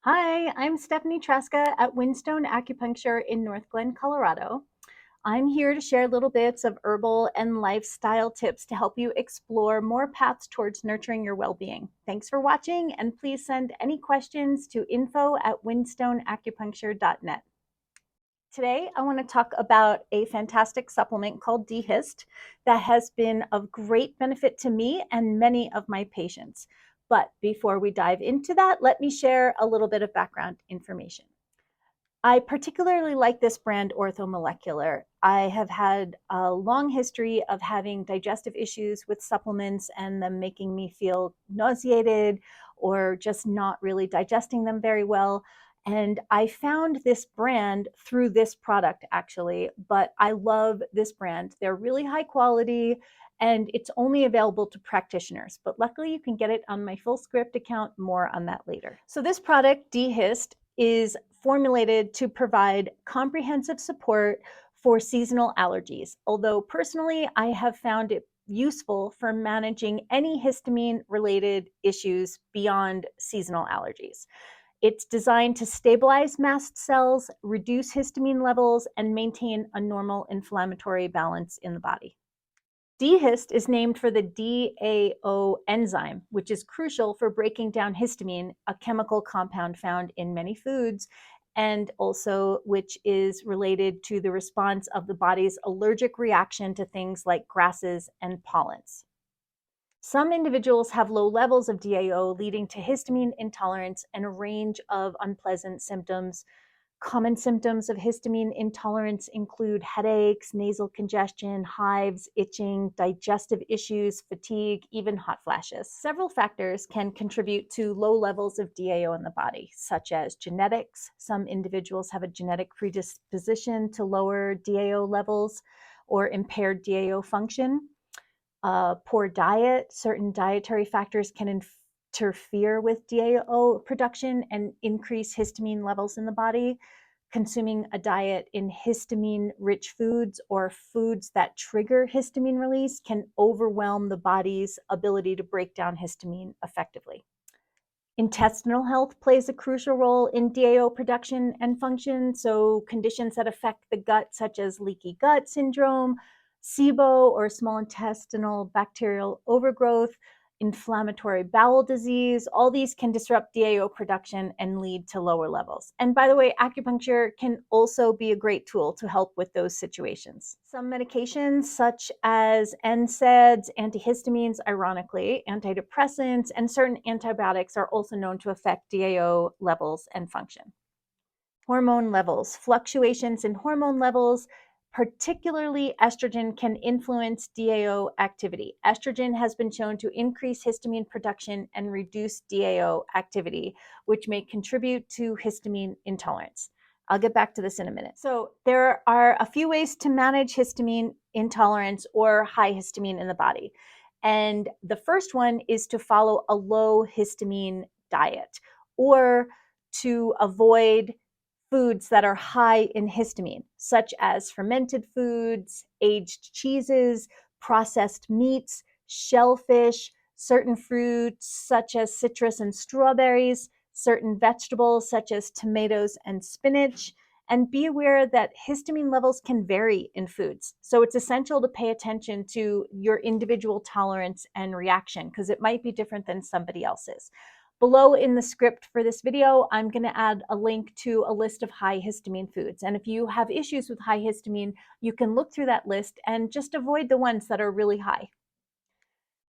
Hi, I'm Stephanie Tresca at Windstone Acupuncture in North Glen, Colorado. I'm here to share little bits of herbal and lifestyle tips to help you explore more paths towards nurturing your well-being. Thanks for watching, and please send any questions to info@windstoneacupuncture.net. Today, I want to talk about a fantastic supplement called D Hist that has been of great benefit to me and many of my patients. But before we dive into that, let me share a little bit of background information. I particularly like this brand, Orthomolecular. I have had a long history of having digestive issues with supplements and them making me feel nauseated or just not really digesting them very well. And I found this brand through this product, actually, but I love this brand. They're really high quality and it's only available to practitioners, but luckily you can get it on my Full Script account. More on that later. So this product, D Hist, is formulated to provide comprehensive support for seasonal allergies. Although personally, I have found it useful for managing any histamine related issues beyond seasonal allergies. It's designed to stabilize mast cells, reduce histamine levels, and maintain a normal inflammatory balance in the body. D Hist is named for the DAO enzyme, which is crucial for breaking down histamine, a chemical compound found in many foods, and also which is related to the response of the body's allergic reaction to things like grasses and pollens. Some individuals have low levels of DAO, leading to histamine intolerance and a range of unpleasant symptoms. Common symptoms of histamine intolerance include headaches, nasal congestion, hives, itching, digestive issues, fatigue, even hot flashes. Several factors can contribute to low levels of DAO in the body, such as genetics. Some individuals have a genetic predisposition to lower DAO levels or impaired DAO function. Poor diet, certain dietary factors can interfere with DAO production and increase histamine levels in the body. Consuming a diet in histamine-rich foods or foods that trigger histamine release can overwhelm the body's ability to break down histamine effectively. Intestinal health plays a crucial role in DAO production and function. So conditions that affect the gut, such as leaky gut syndrome, SIBO or small intestinal bacterial overgrowth, inflammatory bowel disease, all these can disrupt DAO production and lead to lower levels. And by the way, acupuncture can also be a great tool to help with those situations. Some medications such as NSAIDs, antihistamines, ironically, antidepressants, and certain antibiotics are also known to affect DAO levels and function. Hormone levels. Fluctuations in hormone levels, particularly estrogen, can influence DAO activity. Estrogen has been shown to increase histamine production and reduce DAO activity, which may contribute to histamine intolerance. I'll get back to this in a minute. So there are a few ways to manage histamine intolerance or high histamine in the body. And the first one is to follow a low histamine diet or to avoid foods that are high in histamine, such as fermented foods, aged cheeses, processed meats, shellfish, certain fruits such as citrus and strawberries, certain vegetables such as tomatoes and spinach. And be aware that histamine levels can vary in foods. So it's essential to pay attention to your individual tolerance and reaction because it might be different than somebody else's. Below in the script for this video, I'm going to add a link to a list of high histamine foods. And if you have issues with high histamine, you can look through that list and just avoid the ones that are really high.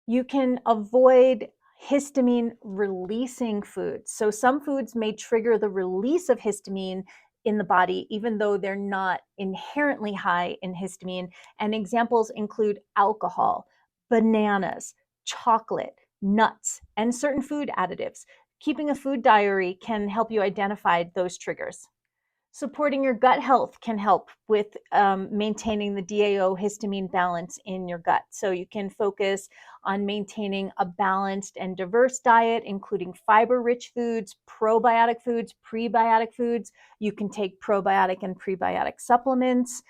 You can avoid histamine releasing foods. So some foods may trigger the release of histamine in the body, even though they're not inherently high in histamine. And examples include alcohol, bananas, chocolate, nuts, and certain food additives. Keeping a food diary can help you identify those triggers. Supporting your gut health can help with maintaining the DAO histamine balance in your gut. So you can focus on maintaining a balanced and diverse diet, including fiber-rich foods, probiotic foods, prebiotic foods. You can take probiotic and prebiotic supplements,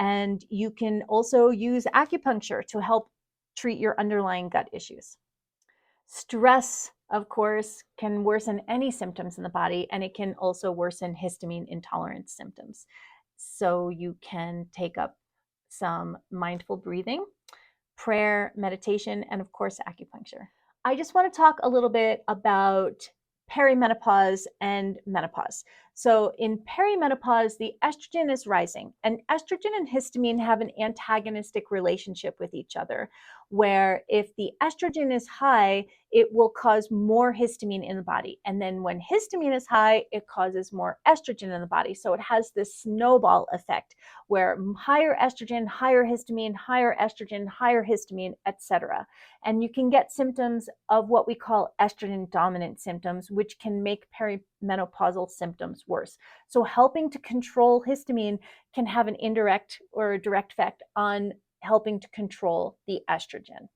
and you can also use acupuncture to help treat your underlying gut issues. Stress of course, can worsen any symptoms in the body, and it can also worsen histamine intolerance symptoms. So you can take up some mindful breathing, prayer, meditation, and of course, acupuncture. I just want to talk a little bit about perimenopause and menopause. So, in perimenopause, the estrogen is rising, and estrogen and histamine have an antagonistic relationship with each other, where if the estrogen is high, it will cause more histamine in the body. And then when histamine is high, it causes more estrogen in the body. So, it has this snowball effect where higher estrogen, higher histamine, higher histamine, etc. And you can get symptoms of what we call estrogen dominant symptoms, which can make perimenopausal symptoms worse. So helping to control histamine can have an indirect or a direct effect on helping to control the estrogen.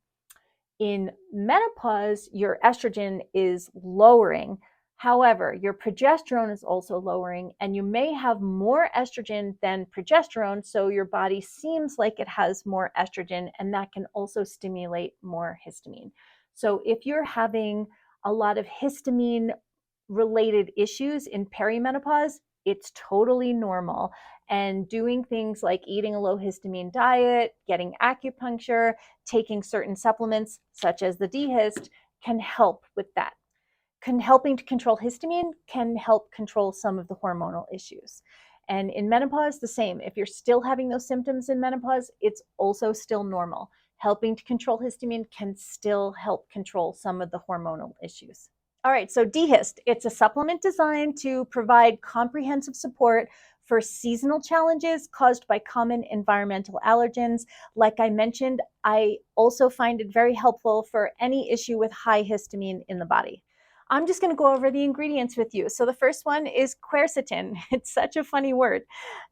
In menopause, your estrogen is lowering. However, your progesterone is also lowering, and you may have more estrogen than progesterone, so your body seems like it has more estrogen, and that can also stimulate more histamine. So, if you're having a lot of histamine related issues in perimenopause, it's totally normal. And doing things like eating a low histamine diet, getting acupuncture, taking certain supplements such as the D Hist can help with that. Helping to control histamine can help control some of the hormonal issues. And in menopause, the same. If you're still having those symptoms in menopause, it's also still normal. Helping to control histamine can still help control some of the hormonal issues. All right, so D Hist, it's a supplement designed to provide comprehensive support for seasonal challenges caused by common environmental allergens. Like I mentioned, I also find it very helpful for any issue with high histamine in the body. I'm just going to go over the ingredients with you. So the first one is quercetin. It's such a funny word.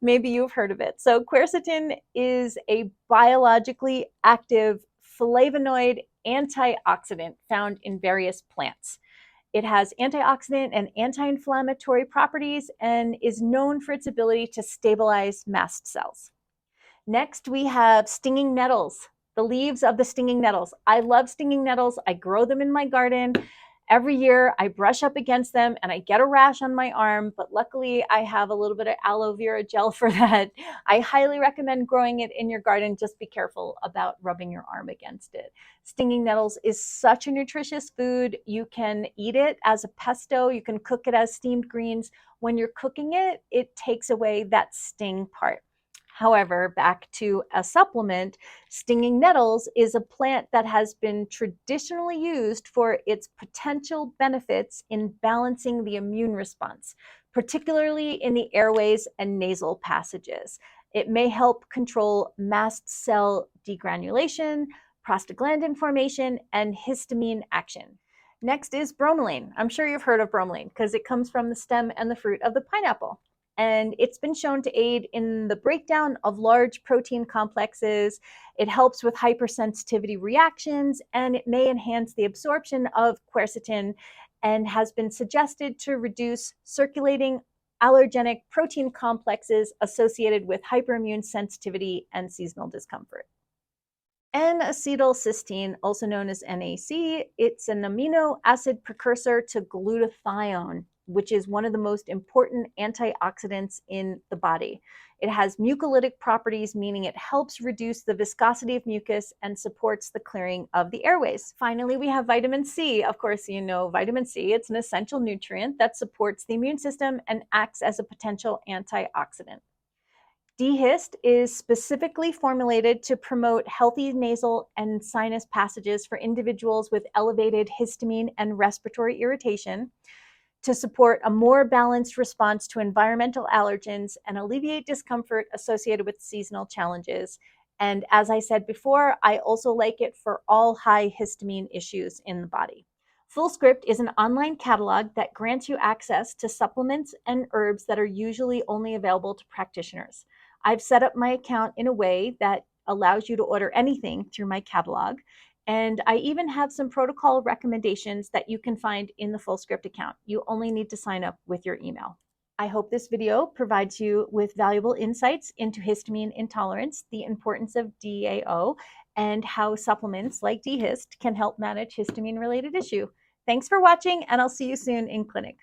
Maybe you've heard of it. So quercetin is a biologically active flavonoid antioxidant found in various plants. It has antioxidant and anti-inflammatory properties and is known for its ability to stabilize mast cells. Next, we have stinging nettles, the leaves of the stinging nettles. I love stinging nettles. I grow them in my garden. Every year I brush up against them and I get a rash on my arm, but luckily I have a little bit of aloe vera gel for that. I highly recommend growing it in your garden. Just be careful about rubbing your arm against it. Stinging nettles is such a nutritious food. You can eat it as a pesto. You can cook it as steamed greens. When you're cooking it, it takes away that sting part. However, back to a supplement, stinging nettles is a plant that has been traditionally used for its potential benefits in balancing the immune response, particularly in the airways and nasal passages. It may help control mast cell degranulation, prostaglandin formation, and histamine action. Next is bromelain. I'm sure you've heard of bromelain because it comes from the stem and the fruit of the pineapple. And it's been shown to aid in the breakdown of large protein complexes. It helps with hypersensitivity reactions, and it may enhance the absorption of quercetin and has been suggested to reduce circulating allergenic protein complexes associated with hyperimmune sensitivity and seasonal discomfort. N-acetylcysteine, also known as NAC, it's an amino acid precursor to glutathione, which is one of the most important antioxidants in the body. It has mucolytic properties, meaning it helps reduce the viscosity of mucus and supports the clearing of the airways. Finally, we have vitamin C. Of course, you know vitamin C. It's an essential nutrient that supports the immune system and acts as a potential antioxidant. D Hist is specifically formulated to promote healthy nasal and sinus passages for individuals with elevated histamine and respiratory irritation, to support a more balanced response to environmental allergens and alleviate discomfort associated with seasonal challenges. And as I said before, I also like it for all high histamine issues in the body. FullScript is an online catalog that grants you access to supplements and herbs that are usually only available to practitioners. I've set up my account in a way that allows you to order anything through my catalog. And I even have some protocol recommendations that you can find in the FullScript account. You only need to sign up with your email. I hope this video provides you with valuable insights into histamine intolerance, the importance of DAO, and how supplements like D Hist can help manage histamine-related issue. Thanks for watching, and I'll see you soon in clinic.